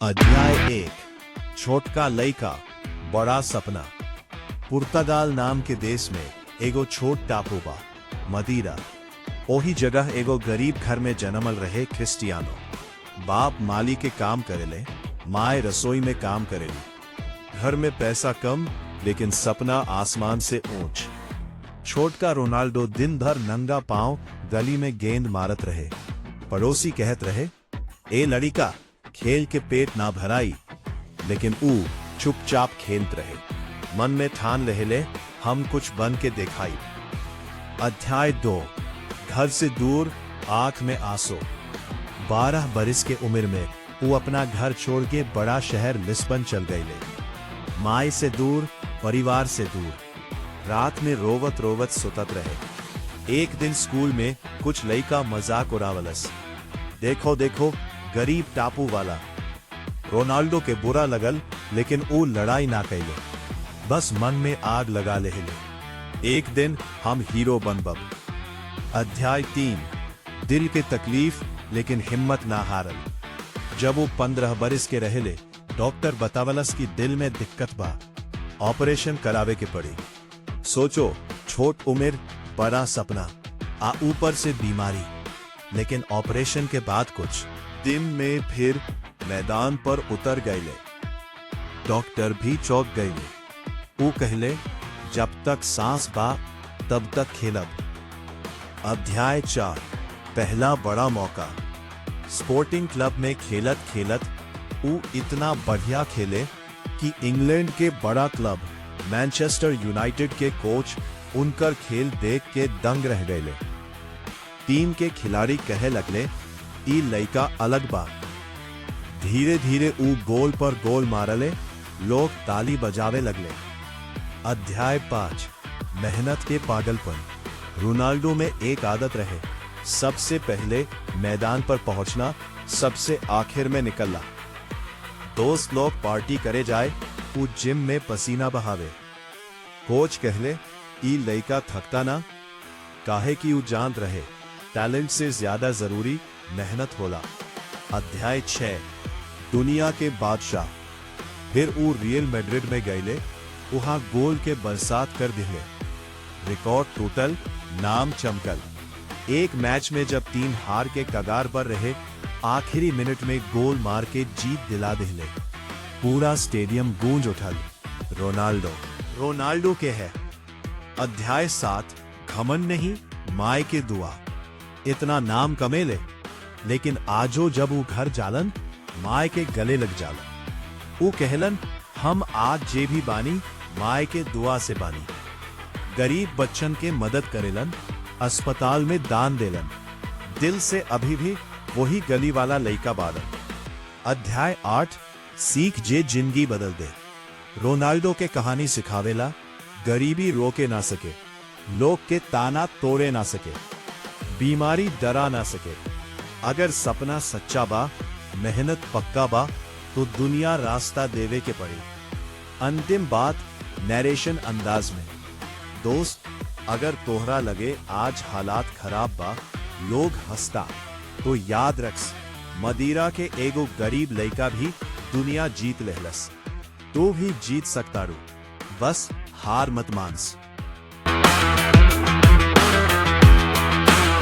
अध्याय 1 छोटका लइका बड़ा सपना। पुर्तगाल नाम के देश में एगो छोट टापू बा मदीरा। ओही जगह एगो गरीब घर में जन्मल रहे क्रिस्टियानो। बाप माली के काम करेले, माए रसोई में काम करेली। घर में पैसा कम लेकिन सपना आसमान से ऊंच। छोटका रोनाल्डो दिन भर नंगा पांव गली में गेंद मारत रहे। पड़ोसी कहत रहे, ए लड़िका खेल के पेट ना भराई, लेकिन ऊ चुपचाप खेलत रहे। मन में ठान लेले हम कुछ बन के दिखाई। अध्याय 2 घर से दूर आंख में आंसू। 12 बरिस के उम्र में वो अपना घर छोड़ के बड़ा शहर लिस्बन चल गए। माई से दूर, परिवार से दूर। रात में रोवत रोवत सुतत रहे। एक दिन स्कूल में कुछ लइका मजाक उड़ावलस, देखो देखो गरीब टापू वाला। रोनाल्डो के बुरा लगल लेकिन वो लड़ाई ना कैले, बस मन में आग लगा लेले। एक दिन हम हीरो बनबब। अध्याय 3 दिल के तकलीफ लेकिन हिम्मत ना हारल। जब वो 15 बरिस के रहले, डॉक्टर बतावलस की दिल में दिक्कत बा, ऑपरेशन करावे के पड़ी। सोचो, छोट उम्र बड़ा सपना, आ ऊपर से बीमारी। लेकिन ऑपरेशन के बाद कुछ दिन में फिर मैदान पर उतर गए। डॉक्टर भी चौंक गए। वो कहले, जब तक सांस बा तब तक खेलब। अध्याय 4 पहला बड़ा मौका। स्पोर्टिंग क्लब में खेलत खेलत वो इतना बढ़िया खेले कि इंग्लैंड के बड़ा क्लब मैनचेस्टर यूनाइटेड के कोच उनकर खेल देख के दंग रह गए। टीम के खिलाड़ी कहे लगले, ई लइका अलग बा। धीरे धीरे ऊ गोल पर गोल मारले, लोग ताली बजावे लगले। अध्याय 5 मेहनत के पागलपन। रोनाल्डो में एक आदत रहे, सबसे पहले मैदान पर पहुंचना, सबसे आखिर में निकलना। दोस्त लोग पार्टी करे जाए, वो जिम में पसीना बहावे। कोच कहले, ई लइका थकता ना, काहे कि वो जानत रहे टैलेंट से ज्यादा जरूरी मेहनत होला। अध्याय 6 दुनिया के बादशाह। फिर वो रियल मैड्रिड में गए, वहां गोल के बरसात कर दिले। रिकॉर्ड टूटल, नाम चमकल। एक मैच में जब टीम हार के कगार पर रहे, आखिरी मिनट में गोल मार के जीत दिला दिले। पूरा स्टेडियम गूंज उठल। रोनाल्डो के है। अध्याय 7 घमंड नहीं, माए के दुआ। इतना नाम कमेले, लेकिन आजो जब वो घर जालन, माए के गले लग जालन। वो कहलन, हम आज जे भी बानी माए के दुआ से बानी। गरीब बच्चन के मदद करेलन, अस्पताल में दान देलन। दिल से अभी भी वही गली वाला लइका बालन। अध्याय 8 सीख जे जिंदगी बदल दे। रोनाल्डो के कहानी सिखावेला, गरीबी रोके ना सके, लोग के ताना तोड़े ना सके, बीमारी डरा ना सके। अगर सपना सच्चा बा, मेहनत पक्का बा, तो दुनिया रास्ता देवे के पड़ी। अंतिम बात नरेशन अंदाज में। दोस्त, अगर तोहरा लगे आज हालात खराब बा, लोग हंसता, तो याद रख, मदीरा के एगो गरीब लइका भी दुनिया जीत लेहलस। तो भी जीत सकता रू, बस हार मत मानस।